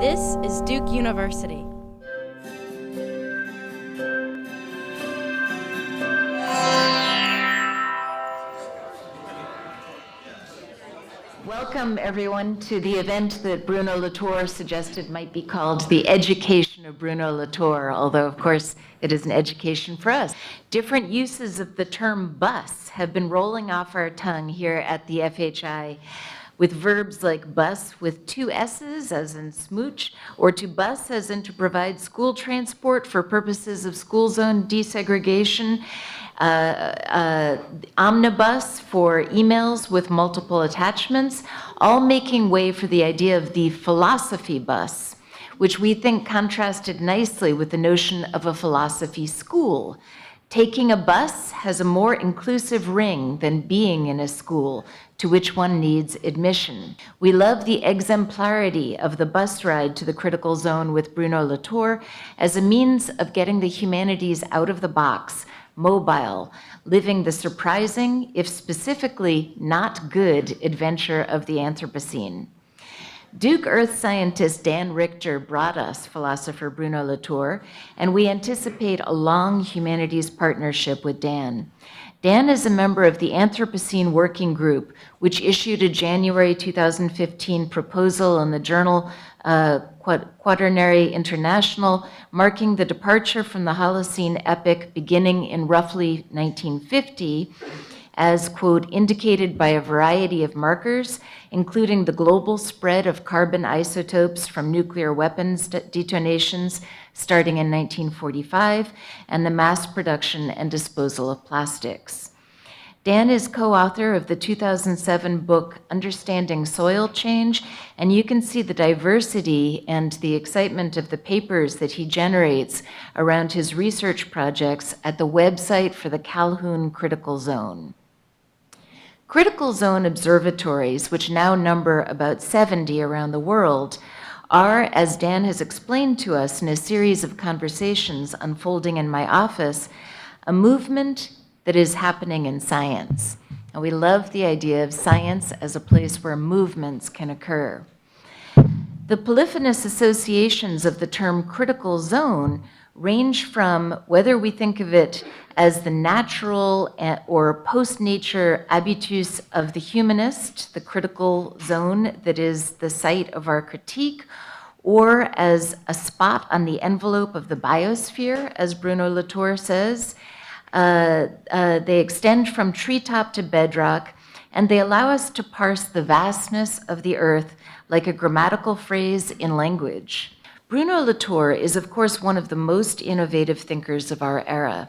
This is Duke University. Welcome, everyone, to the event that Bruno Latour suggested might be called the education of Bruno Latour, although, of course, it is an education for us. Different uses of the term bus have been rolling off our tongue here at the FHI, with verbs like bus with two S's, as in smooch, or to bus, as in to provide school transport for purposes of school zone desegregation, omnibus for emails with multiple attachments, all making way for the idea of the philosophy bus, which we think contrasted nicely with the notion of a philosophy school. Taking a bus has a more inclusive ring than being in a school to which one needs admission. We love the exemplarity of the bus ride to the critical zone with Bruno Latour as a means of getting the humanities out of the box, mobile, living the surprising, if specifically not good, adventure of the Anthropocene. Duke earth scientist Dan Richter brought us philosopher Bruno Latour, and we anticipate a long humanities partnership with Dan. Dan is a member of the Anthropocene Working Group, which issued a January 2015 proposal in the journal Quaternary International, marking the departure from the Holocene epoch beginning in roughly 1950, as, quote, indicated by a variety of markers, including the global spread of carbon isotopes from nuclear weapons detonations starting in 1945, and the mass production and disposal of plastics. Dan is co-author of the 2007 book, Understanding Soil Change, and you can see the diversity and the excitement of the papers that he generates around his research projects at the website for the Calhoun Critical Zone. Critical zone observatories, which now number about 70 around the world, are, as Dan has explained to us in a series of conversations unfolding in my office, a movement that is happening in science. And we love the idea of science as a place where movements can occur. The polyphonous associations of the term critical zone range from whether we think of it as the natural or post-nature habitus of the humanist, the critical zone that is the site of our critique, or as a spot on the envelope of the biosphere, as Bruno Latour says. They extend from treetop to bedrock, and they allow us to parse the vastness of the earth like a grammatical phrase in language. Bruno Latour is, of course, one of the most innovative thinkers of our era.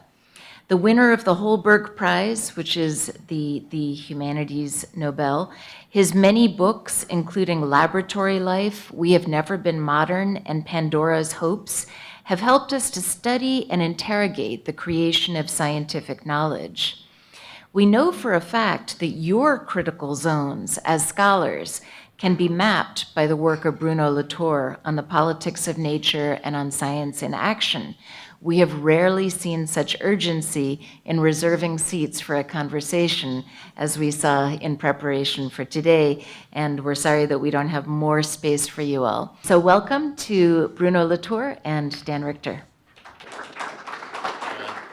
The winner of the Holberg Prize, which is the Humanities Nobel, his many books, including Laboratory Life, We Have Never Been Modern, and Pandora's Hopes, have helped us to study and interrogate the creation of scientific knowledge. We know for a fact that your critical zones as scholars can be mapped by the work of Bruno Latour on the politics of nature and on science in action. We have rarely seen such urgency in reserving seats for a conversation as we saw in preparation for today, and we're sorry that we don't have more space for you all. So welcome to Bruno Latour and Dan Richter.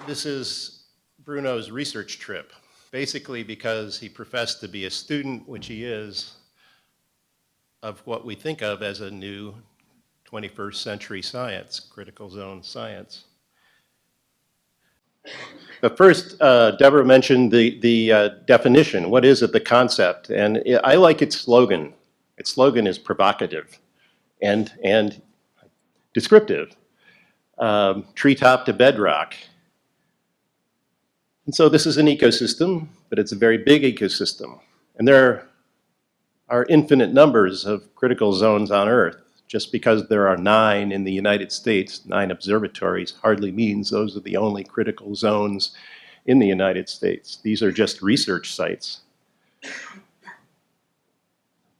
This is Bruno's research trip, basically because he professed to be a student, which he is, of what we think of as a new 21st century science, critical zone science. But first, Deborah mentioned the definition. What is it, the concept? And I like its slogan. Its slogan is provocative and descriptive. Treetop to bedrock. And so this is an ecosystem, but it's a very big ecosystem. And there are infinite numbers of critical zones on Earth. Just because there are 9 in the United States, 9 observatories, hardly means those are the only critical zones in the United States. These are just research sites.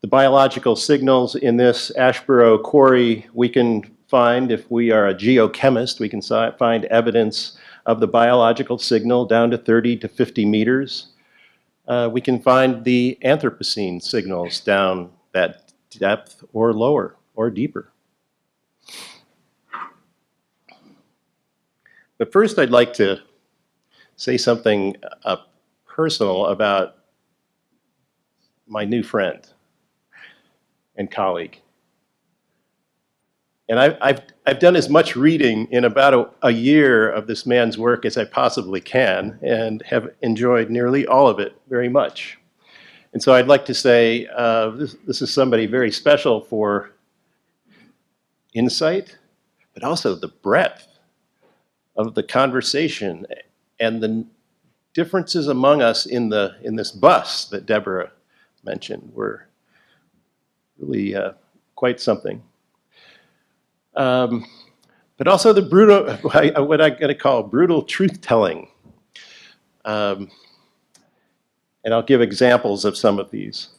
The biological signals in this Ashboro quarry we can find, if we are a geochemist, we can find evidence of the biological signal down to 30 to 50 meters. We can find the Anthropocene signals down that depth or lower or deeper. But first I'd like to say something personal about my new friend and colleague. And I've done as much reading in about a year of this man's work as I possibly can, and have enjoyed nearly all of it very much. And so I'd like to say this is somebody very special for insight, but also the breadth of the conversation and the differences among us in this bus that Deborah mentioned were really quite something. But also the brutal, what I'm going to call brutal truth-telling. And I'll give examples of some of these.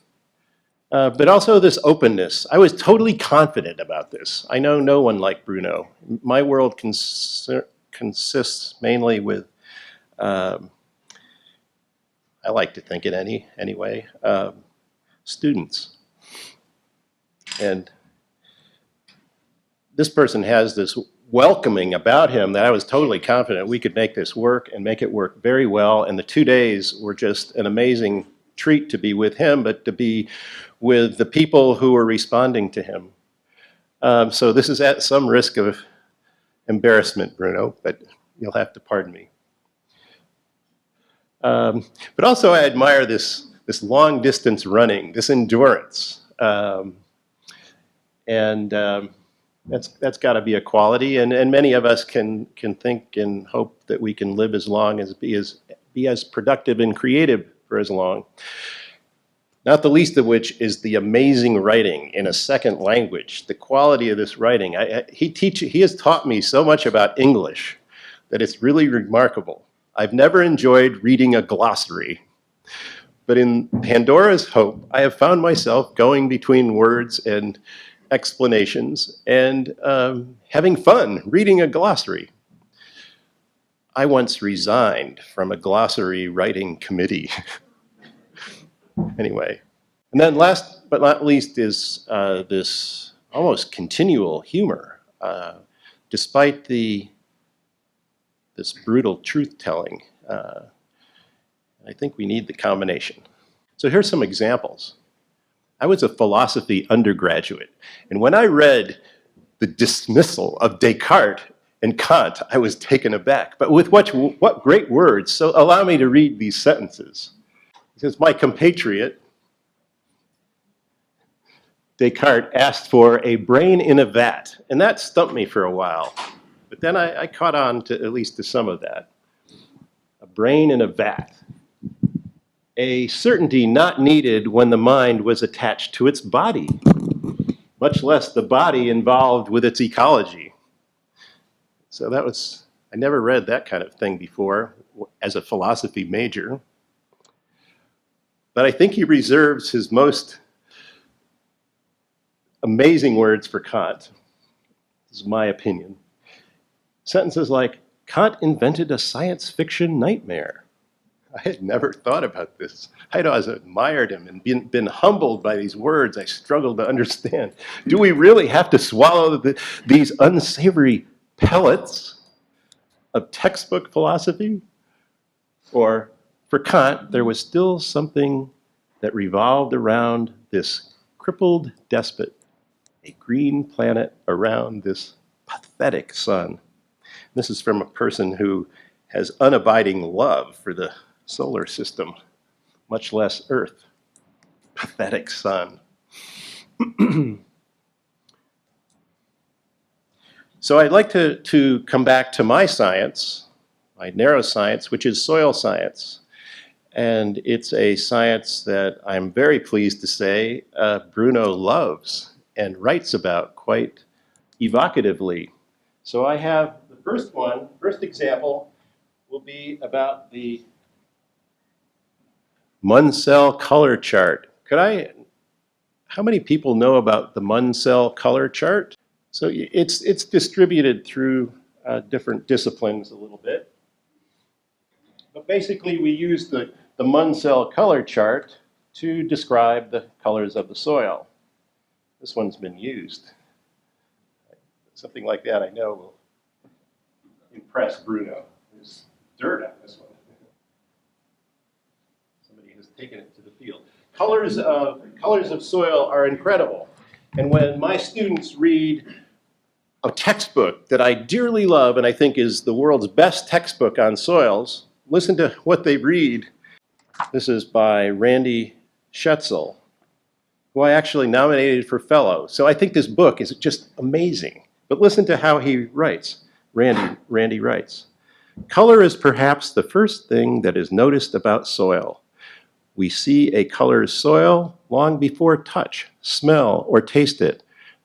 But also this openness. I was totally confident about this. I know no one like Bruno. My world consists mainly with, I like to think it anyway, students. And this person has this welcoming about him that I was totally confident we could make this work and make it work very well. And the 2 days were just an amazing treat to be with him, but to be with the people who were responding to him. So this is at some risk of embarrassment, Bruno, but you'll have to pardon me. But also I admire this long distance running, this endurance. That's got to be a quality, and many of us can think and hope that we can live as long as be as productive and creative for as long. Not the least of which is the amazing writing in a second language. The quality of this writing. He has taught me so much about English that it's really remarkable. I've never enjoyed reading a glossary, but in Pandora's Hope, I have found myself going between words and explanations and having fun reading a glossary. I once resigned from a glossary writing committee. Anyway, and then last but not least is this almost continual humor, despite this brutal truth-telling. I think we need the combination. So here's some examples. I was a philosophy undergraduate, and when I read the dismissal of Descartes and Kant, I was taken aback. But with what great words. So allow me to read these sentences. He says, my compatriot, Descartes, asked for a brain in a vat, and that stumped me for a while. But then I caught on to at least to some of that. A brain in a vat. A certainty not needed when the mind was attached to its body, much less the body involved with its ecology. So that was, I never read that kind of thing before as a philosophy major. But I think he reserves his most amazing words for Kant. This is my opinion. Sentences like, Kant invented a science fiction nightmare. I had never thought about this. I'd always admired him and been humbled by these words I struggled to understand. Do we really have to swallow these unsavory pellets of textbook philosophy? Or for Kant, there was still something that revolved around this crippled despot, a green planet around this pathetic sun. This is from a person who has unabiding love for the solar system, much less Earth. Pathetic sun. So I'd like to come back to my science, my narrow science, which is soil science. And it's a science that I'm very pleased to say Bruno loves and writes about quite evocatively. So I have the first example will be about the Munsell color chart. How many people know about the Munsell color chart? So it's distributed through different disciplines a little bit. But basically we use the Munsell color chart to describe the colors of the soil. This one's been used. Something like that I know will impress Bruno. There's dirt on this one. Somebody has taken it to the field. Colors of soil are incredible. And when my students read a textbook that I dearly love and I think is the world's best textbook on soils, listen to what they read. This is by Randy Hutchison, who I actually nominated for fellow. So I think this book is just amazing. But listen to how he writes. Randy writes, "Color is perhaps the first thing that is noticed about soil. We see a color's soil long before touch, smell, or taste it.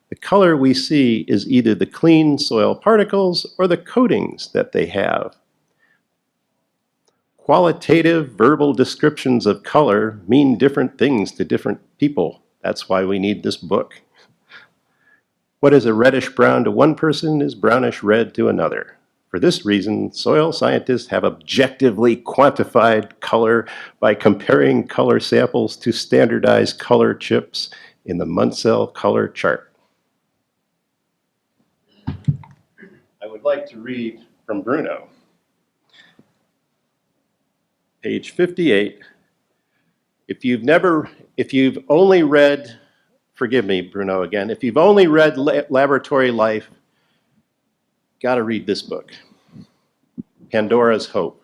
The color we see is either the clean soil particles or the coatings that they have. Qualitative verbal descriptions of color mean different things to different people. That's why we need this book. What is a reddish brown to one person is brownish red to another. For this reason, soil scientists have objectively quantified color by comparing color samples to standardized color chips in the Munsell color chart." I would like to read from Bruno. Page 58. If you've only read, forgive me, Bruno, again, if you've only read Laboratory Life, got to read this book, Pandora's Hope.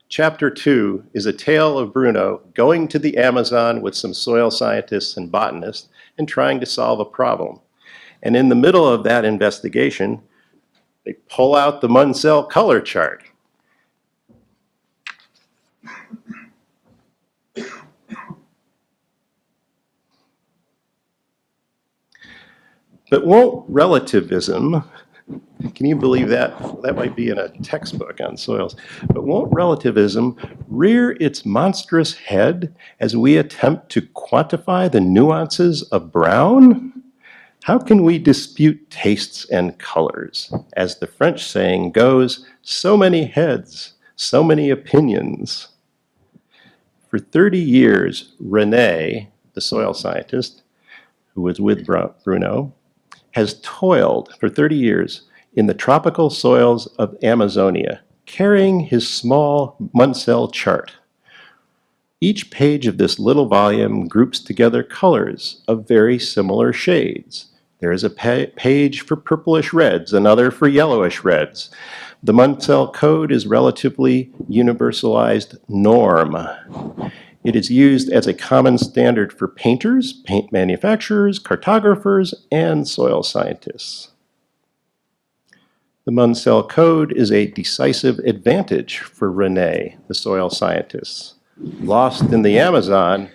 Chapter 2 is a tale of Bruno going to the Amazon with some soil scientists and botanists and trying to solve a problem. And in the middle of that investigation, they pull out the Munsell color chart. But won't relativism, can you believe that? That might be in a textbook on soils. But won't relativism rear its monstrous head as we attempt to quantify the nuances of brown? How can we dispute tastes and colors? As the French saying goes, so many heads, so many opinions. For 30 years, René, the soil scientist, who was with Bruno, has toiled for 30 years in the tropical soils of Amazonia, carrying his small Munsell chart. Each page of this little volume groups together colors of very similar shades. There is a page for purplish reds, another for yellowish reds. The Munsell code is relatively universalized norm. It is used as a common standard for painters, paint manufacturers, cartographers, and soil scientists. The Munsell code is a decisive advantage for René, the soil scientist. Lost in the Amazon,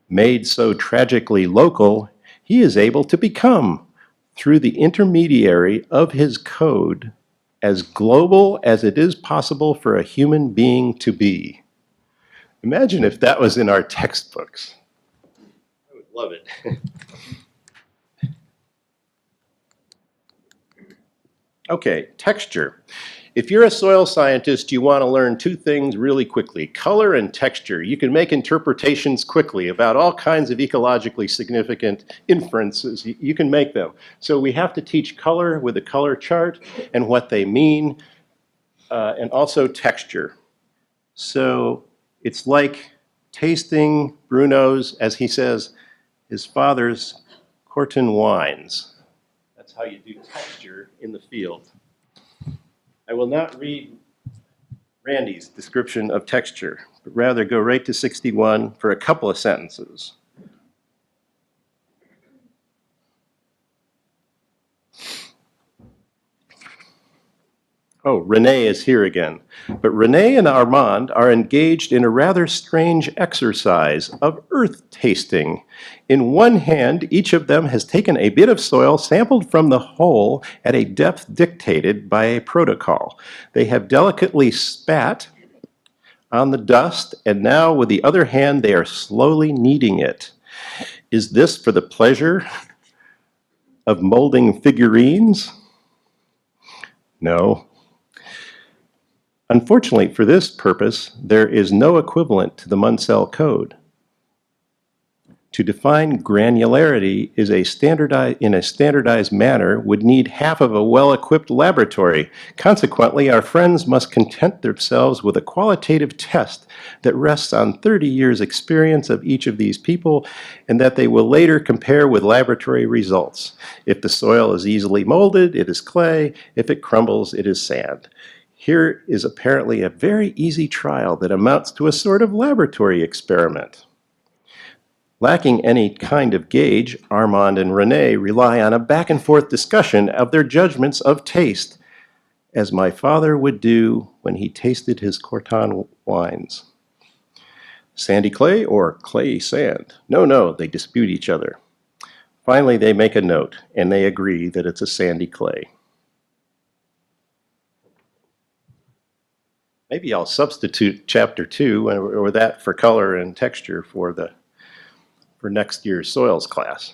made so tragically local, he is able to become, through the intermediary of his code, as global as it is possible for a human being to be. Imagine if that was in our textbooks. I would love it. Okay, texture. If you're a soil scientist, you want to learn two things really quickly, color and texture. You can make interpretations quickly about all kinds of ecologically significant inferences. You can make them. So we have to teach color with a color chart and what they mean, and also texture. So it's like tasting Bruno's, as he says, his father's Corton wines. That's how you do texture in the field. I will not read Randy's description of texture, but rather go right to 61 for a couple of sentences. Oh, René is here again. But René and Armand are engaged in a rather strange exercise of earth tasting. In one hand, each of them has taken a bit of soil sampled from the hole at a depth dictated by a protocol. They have delicately spat on the dust, and now with the other hand, they are slowly kneading it. Is this for the pleasure of molding figurines? No. Unfortunately, for this purpose, there is no equivalent to the Munsell code. to define granularity in a standardized manner would need half of a well-equipped laboratory. Consequently, our friends must content themselves with a qualitative test that rests on 30 years' experience of each of these people and that they will later compare with laboratory results. If the soil is easily molded, it is clay. If it crumbles, it is sand. Here is apparently a very easy trial that amounts to a sort of laboratory experiment. Lacking any kind of gauge, Armand and René rely on a back-and-forth discussion of their judgments of taste, as my father would do when he tasted his Corton wines. Sandy clay or clay sand? No, they dispute each other. Finally, they make a note, and they agree that it's a sandy clay. Maybe I'll substitute chapter 2 or that for color and texture for next year's soils class.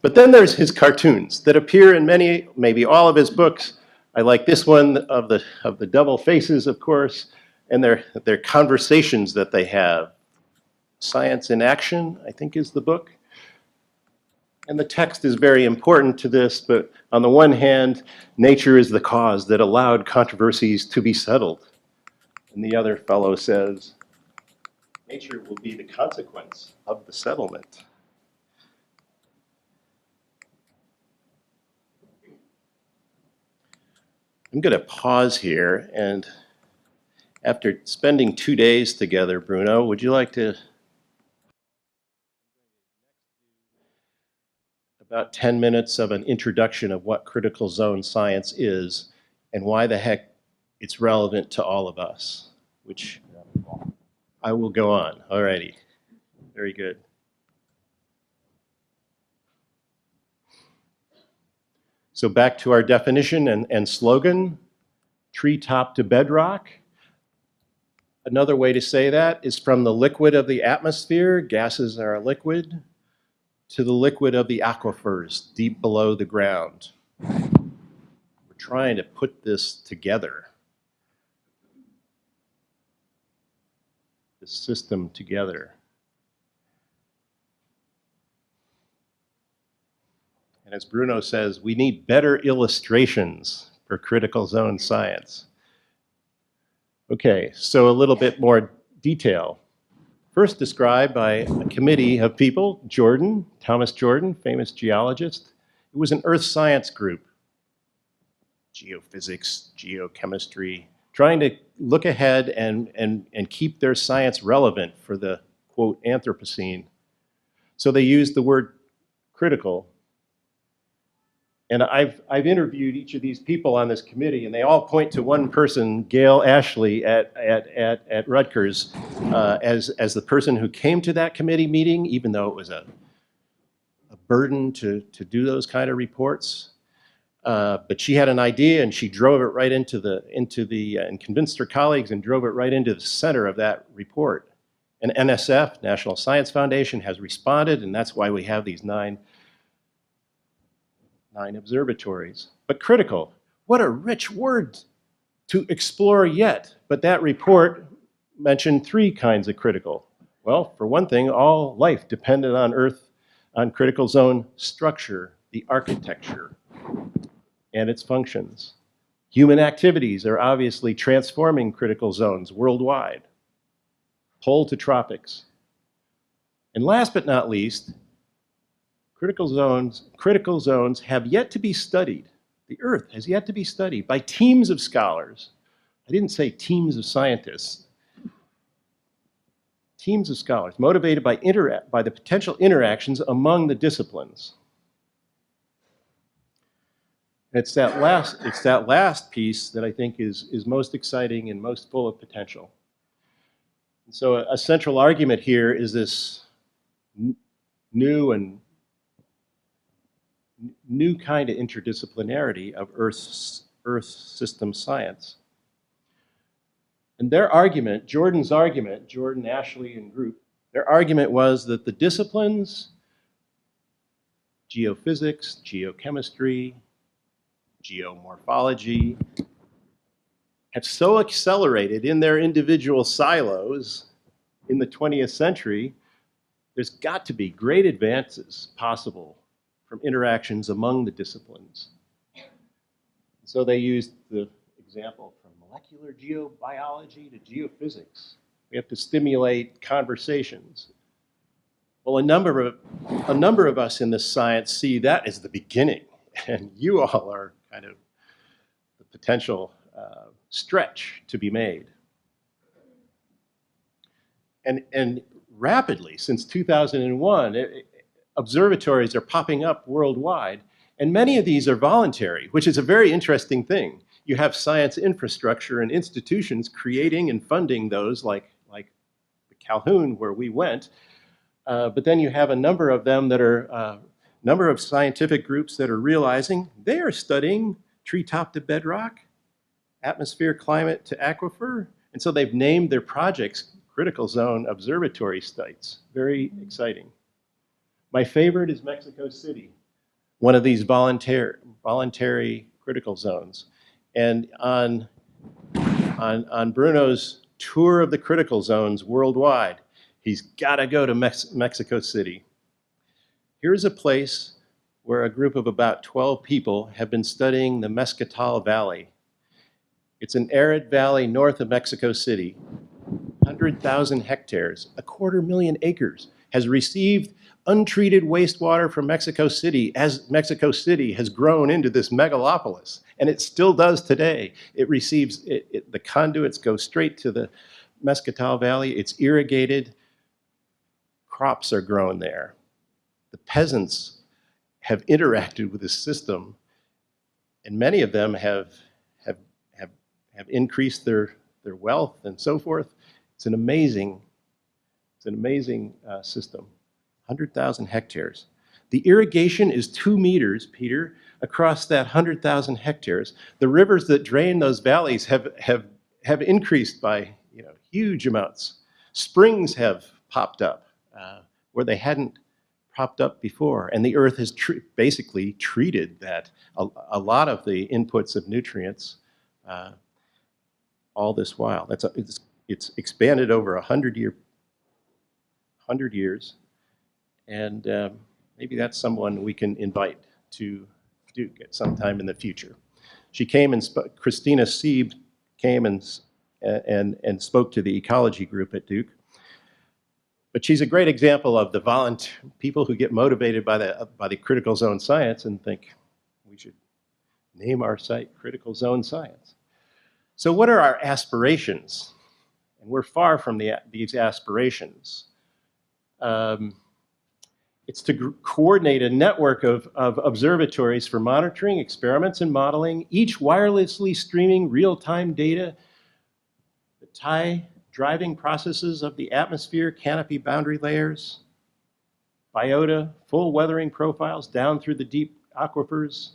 But then there's his cartoons that appear in many, maybe all of his books. I like this one of the double faces, of course, and their conversations that they have. Science in Action, I think, is the book. And the text is very important to this, but on the one hand, nature is the cause that allowed controversies to be settled. And the other fellow says, nature will be the consequence of the settlement. I'm going to pause here, and after spending 2 days together, Bruno, would you like to about 10 minutes of an introduction of what critical zone science is and why the heck it's relevant to all of us, which I will go on. All righty. Very good. So back to our definition and slogan, treetop to bedrock. Another way to say that is from the liquid of the atmosphere, gases are a liquid, to the liquid of the aquifers deep below the ground. We're trying to put this together, this system together. And as Bruno says, we need better illustrations for critical zone science. Okay, so a little bit more detail. First described by a committee of people, Thomas Jordan, famous geologist. It was an earth science group, geophysics, geochemistry, trying to look ahead and keep their science relevant for the, quote, Anthropocene. So they used the word critical. And I've interviewed each of these people on this committee, and they all point to one person, Gail Ashley at Rutgers, as the person who came to that committee meeting, even though it was a burden to do those kind of reports. But she had an idea, and she drove it right and convinced her colleagues and drove it right into the center of that report. And NSF, National Science Foundation, has responded, and that's why we have these nine observatories. But critical, what a rich word to explore yet. But that report mentioned 3 kinds of critical. Well, for one thing, all life depended on Earth, on critical zone structure, the architecture, and its functions. Human activities are obviously transforming critical zones worldwide, pole to tropics. And last but not least, critical zones have yet to be studied. The Earth has yet to be studied by teams of scholars. I didn't say teams of scientists. Teams of scholars motivated by the potential interactions among the disciplines. It's that last piece that I think is most exciting and most full of potential. And so a central argument here is this new kind of interdisciplinarity of Earth system science. And their argument, Jordan, Ashley, and group, their argument was that the disciplines, geophysics, geochemistry, geomorphology, have so accelerated in their individual silos in the 20th century there's got to be great advances possible from interactions among the disciplines. So they used the example from molecular geobiology to geophysics. We have to stimulate conversations. Well, a number of us in this science see that as the beginning, and you all are kind of the potential stretch to be made. And rapidly, since 2001, observatories are popping up worldwide, and many of these are voluntary, which is a very interesting thing. You have science infrastructure and institutions creating and funding those, like the Calhoun, where we went, but then you have a number of them that are, number of scientific groups that are realizing they are studying treetop to bedrock, atmosphere, climate to aquifer, and so they've named their projects critical zone observatory sites. Very exciting. My favorite is Mexico City, one of these voluntary critical zones. And on Bruno's tour of the critical zones worldwide, he's got to go to Mexico City. Here's a place where a group of about 12 people have been studying the Mesquital Valley. It's an arid valley north of Mexico City. 100,000 hectares, 250,000 acres, has received untreated wastewater from Mexico City as Mexico City has grown into this megalopolis, and it still does today. It receives, the conduits go straight to the Mesquital Valley, it's irrigated, crops are grown there. The peasants have interacted with this system, and many of them have increased their wealth and so forth. It's an amazing system. 100,000 hectares. The irrigation is 2 meters, Peter, across that 100,000 hectares. The rivers that drain those valleys have increased by huge amounts. Springs have popped up where they hadn't popped up before, and the earth has basically treated that a lot of the inputs of nutrients all this while. It's expanded over 100 years, and maybe that's someone we can invite to Duke at some time in the future. She came and Christina Sieb came and spoke to the ecology group at Duke. But she's a great example of the people who get motivated by the critical zone science and think we should name our site Critical Zone Science. So what are our aspirations? And we're far from these aspirations. It's to coordinate a network of observatories for monitoring, experiments, and modeling, each wirelessly streaming real-time data that tie driving processes of the atmosphere, canopy boundary layers, biota, full weathering profiles down through the deep aquifers.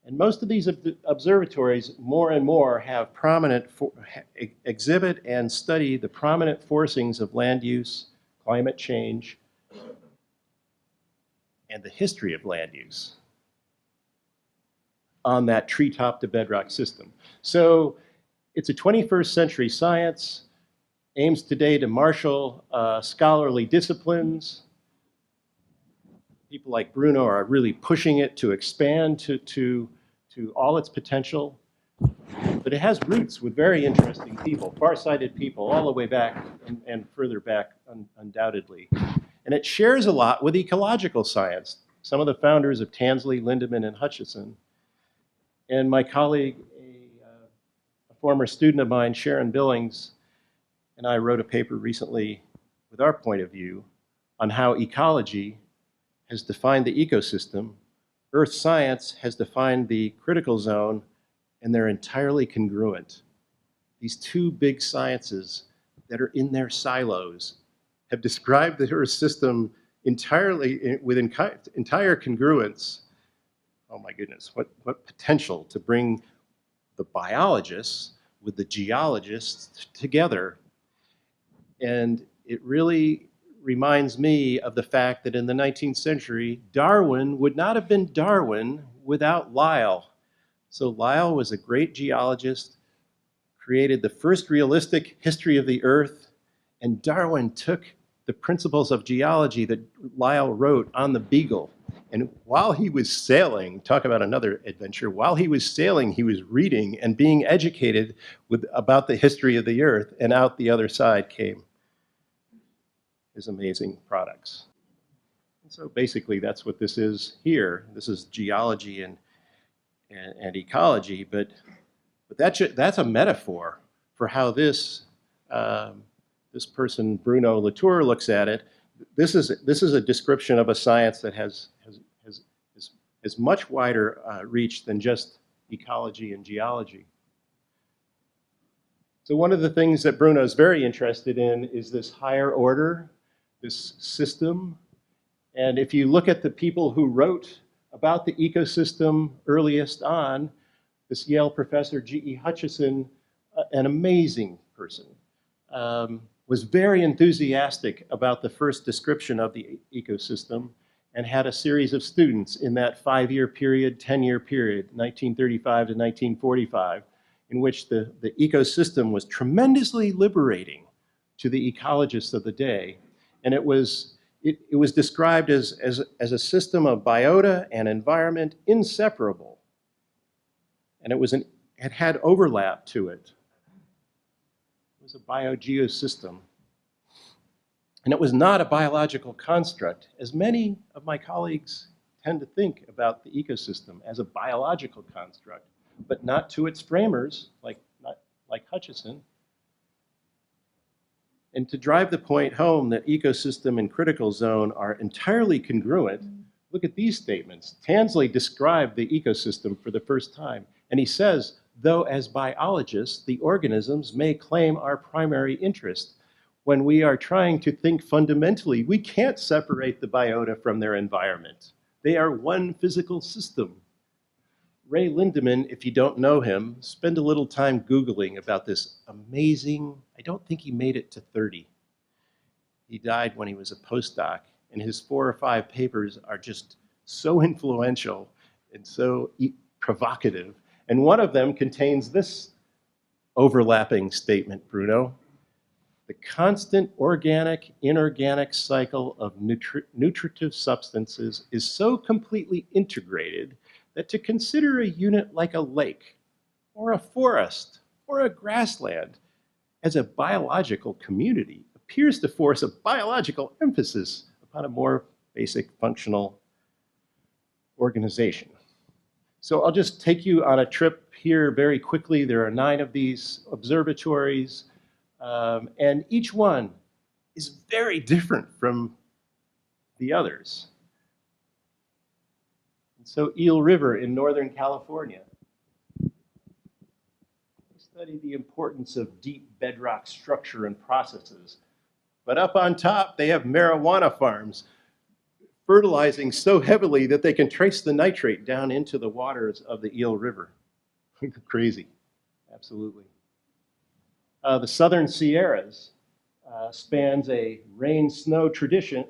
And most of these observatories, more and more, have exhibit and study the prominent forcings of land use, climate change, and the history of land use on that treetop to bedrock system. So it's a 21st century science, aims today to marshal scholarly disciplines. People like Bruno are really pushing it to expand to all its potential. But it has roots with very interesting people, far-sighted people, all the way back and further back, undoubtedly. And it shares a lot with ecological science. Some of the founders of Tansley, Lindemann, and Hutchison. And my colleague, a former student of mine, Sharon Billings, and I wrote a paper recently with our point of view on how ecology has defined the ecosystem, earth science has defined the critical zone, and they're entirely congruent. These two big sciences that are in their silos have described the Earth system entirely with entire congruence. Oh my goodness, what potential to bring the biologists with the geologists together. And it really reminds me of the fact that in the 19th century, Darwin would not have been Darwin without Lyell. So Lyell was a great geologist, created the first realistic history of the Earth, and Darwin took the principles of geology that Lyell wrote on the Beagle. And while he was sailing, talk about another adventure, while he was sailing, he was reading and being educated about the history of the earth, and out the other side came his amazing products. And so basically that's what this is here. This is geology and ecology, but that's a metaphor for how this person, Bruno Latour, looks at it. This is a description of a science that has much wider reach than just ecology and geology. So one of the things that Bruno is very interested in is this higher order, this system. And if you look at the people who wrote about the ecosystem earliest on, this Yale professor, G.E. Hutchison, an amazing person, was very enthusiastic about the first description of the ecosystem, and had a series of students in that 5-year period, 10-year period, 1935 to 1945, in which the ecosystem was tremendously liberating to the ecologists of the day. And it was described as a system of biota and environment inseparable. And it had overlap to it. It was a biogeosystem. And it was not a biological construct, as many of my colleagues tend to think about the ecosystem as a biological construct, but not to its framers, like Hutchison. And to drive the point home that ecosystem and critical zone are entirely congruent, look at these statements. Tansley described the ecosystem for the first time, and he says, though as biologists, the organisms may claim our primary interest, when we are trying to think fundamentally, we can't separate the biota from their environment. They are one physical system. Ray Lindemann, if you don't know him, spend a little time Googling about this amazing, I don't think he made it to 30. He died when he was a postdoc, and his 4 or 5 papers are just so influential and so provocative. And one of them contains this overlapping statement, Bruno. The constant organic, inorganic cycle of nutritive substances is so completely integrated that to consider a unit like a lake, or a forest, or a grassland as a biological community appears to force a biological emphasis upon a more basic functional organization. So I'll just take you on a trip here very quickly. There are 9 of these observatories. And each one is very different from the others. And so Eel River in Northern California. They study the importance of deep bedrock structure and processes. But up on top, they have marijuana farms fertilizing so heavily that they can trace the nitrate down into the waters of the Eel River. Crazy, absolutely. The Southern Sierras spans a rain-snow transition,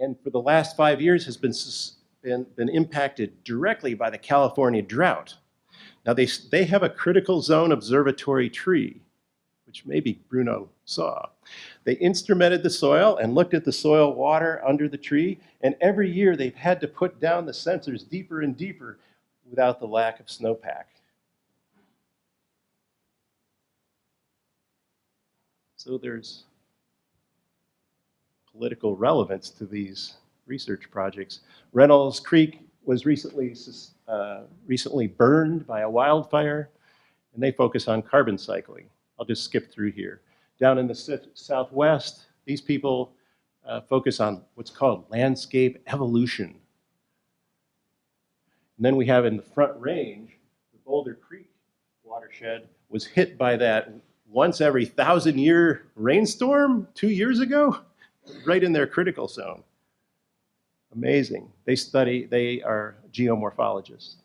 and for the last 5 years has been impacted directly by the California drought. Now they have a critical zone observatory tree, which maybe Bruno saw. They instrumented the soil and looked at the soil water under the tree, and every year they've had to put down the sensors deeper and deeper without the lack of snowpack. So there's political relevance to these research projects. Reynolds Creek was recently burned by a wildfire, and they focus on carbon cycling. I'll just skip through here. Down in the Southwest, these people focus on what's called landscape evolution. And then we have in the Front Range, the Boulder Creek watershed was hit by that once every 1,000-year rainstorm 2 years ago, right in their critical zone. Amazing. They are geomorphologists.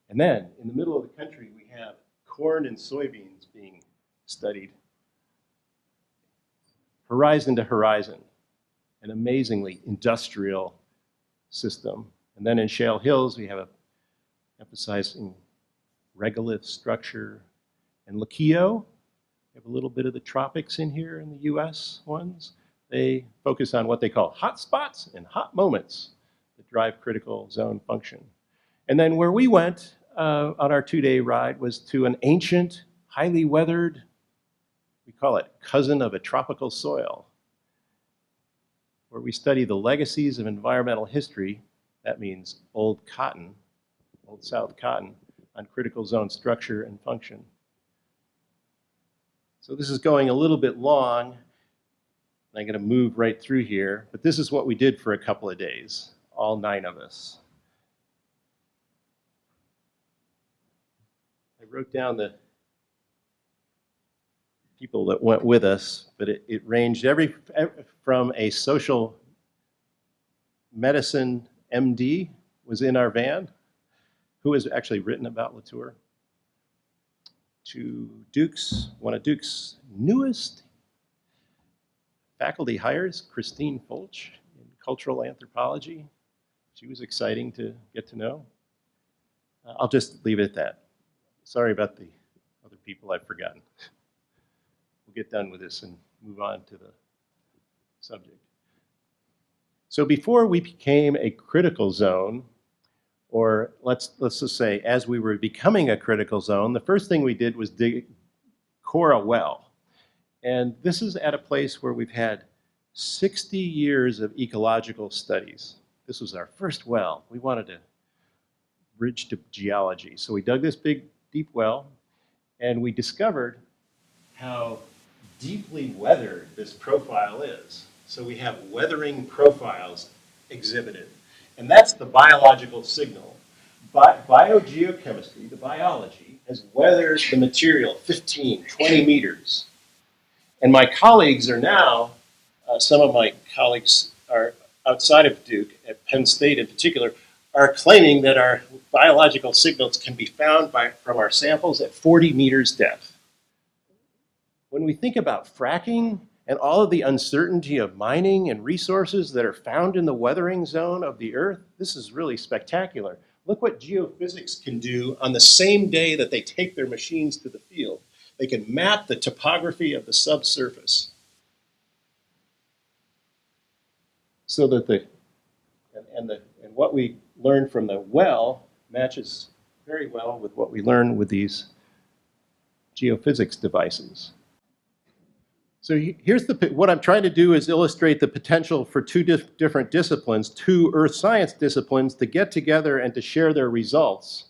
And then in the middle of the country, we have corn and soybeans being studied. Horizon to horizon, an amazingly industrial system. And then in Shale Hills, we have emphasizing regolith structure. And Loquillo, have a little bit of the tropics in here in the US ones. They focus on what they call hot spots and hot moments that drive critical zone function. And then where we went on our 2-day ride was to an ancient, highly weathered, we call it cousin of a tropical soil, where we study the legacies of environmental history. That means old cotton, old South cotton, on critical zone structure and function. So this is going a little bit long. I'm going to move right through here, but this is what we did for a couple of days, all 9 of us. I wrote down the people that went with us, but it ranged from a social medicine MD was in our van, who has actually written about Latour, to one of Duke's newest faculty hires, Christine Fulch, in cultural anthropology. She was exciting to get to know. I'll just leave it at that. Sorry about the other people I've forgotten. We'll get done with this and move on to the subject. So before we became a critical zone, or let's just say as we were becoming a critical zone, the first thing we did was core a well. And this is at a place where we've had 60 years of ecological studies. This was our first well. We wanted to bridge to geology. So we dug this big, deep well, and we discovered how deeply weathered this profile is. So we have weathering profiles exhibited. And that's the biological signal. Biogeochemistry, the biology, has weathered the material 15, 20 meters. And my colleagues are now, some of my colleagues are outside of Duke, at Penn State in particular, are claiming that our biological signals can be found from our samples at 40 meters depth. When we think about fracking and all of the uncertainty of mining and resources that are found in the weathering zone of the Earth, this is really spectacular. Look what geophysics can do on the same day that they take their machines to the field. They can map the topography of the subsurface so that what we learn from the well matches very well with what we learn with these geophysics devices. So here's what I'm trying to do is illustrate the potential for two different disciplines, two earth science disciplines, to get together and to share their results.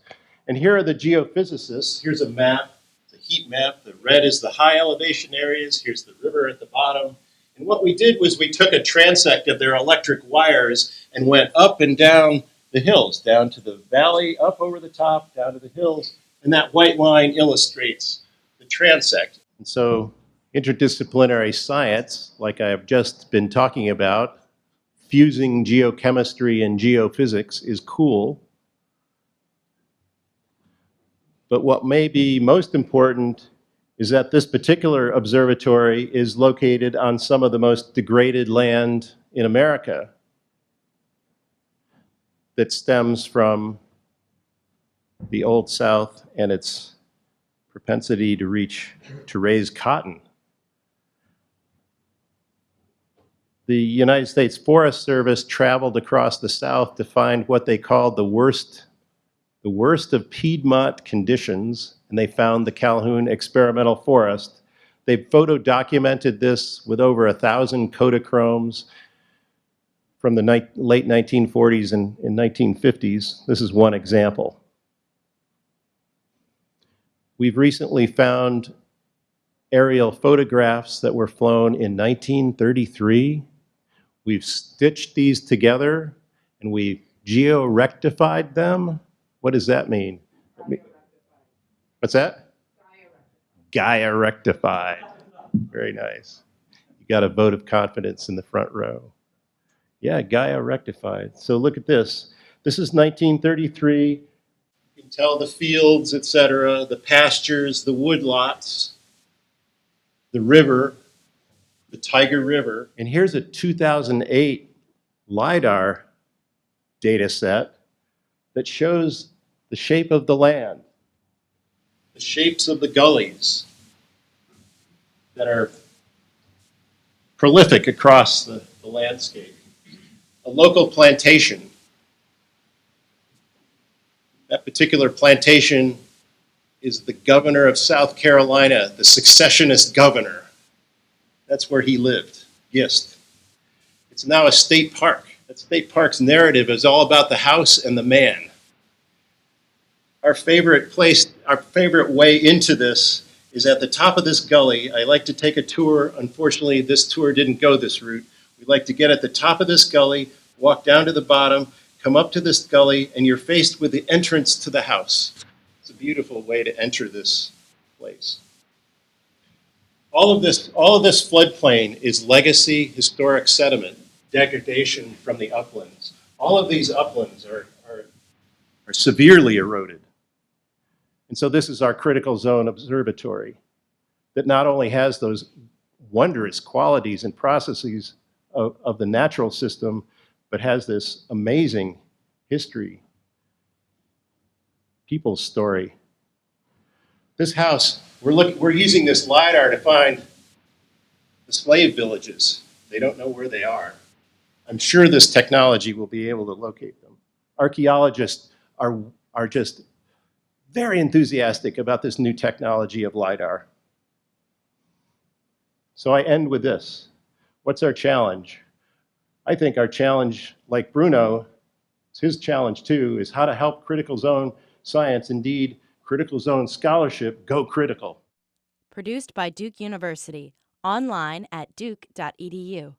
And here are the geophysicists. Here's a map, the heat map. The red is the high elevation areas. Here's the river at the bottom. And what we did was we took a transect of their electric wires and went up and down the hills, down to the valley, up over the top, down to the hills. And that white line illustrates the transect. And so interdisciplinary science, like I have just been talking about, fusing geochemistry and geophysics is cool. But what may be most important is that this particular observatory is located on some of the most degraded land in America that stems from the Old South and its propensity to raise cotton. The United States Forest Service traveled across the South to find what they called the worst of Piedmont conditions, and they found the Calhoun Experimental Forest. They photo-documented this with over 1,000 Kodachromes from the late 1940s and 1950s. This is one example. We've recently found aerial photographs that were flown in 1933. We've stitched these together and we've geo-rectified them. What does that mean? What's that? Gaia-rectified. Very nice. You got a vote of confidence in the front row. Yeah, Gaia-rectified. So look at this. This is 1933. You can tell the fields, etc., the pastures, the woodlots, the river, the Tiger River. And here's a 2008 LiDAR data set that shows the shape of the land, the shapes of the gullies, that are prolific across the landscape. A local plantation. That particular plantation is the governor of South Carolina, the successionist governor. That's where he lived, Gist. It's now a state park. That state park's narrative is all about the house and the man. Our favorite place, our favorite way into this is at the top of this gully. I like to take a tour. Unfortunately, this tour didn't go this route. We'd like to get at the top of this gully, walk down to the bottom, come up to this gully, and you're faced with the entrance to the house. It's a beautiful way to enter this place. All of this floodplain is legacy historic sediment, degradation from the uplands. All of these uplands are severely eroded. And so this is our critical zone observatory that not only has those wondrous qualities and processes of the natural system, but has this amazing history, people's story. This house, we're using this LiDAR to find the slave villages. They don't know where they are. I'm sure this technology will be able to locate them. Archaeologists are just very enthusiastic about this new technology of LiDAR. So I end with this. What's our challenge? I think our challenge, like Bruno, his challenge too, is how to help critical zone science, indeed critical zone scholarship, go critical. Produced by Duke University. Online at duke.edu.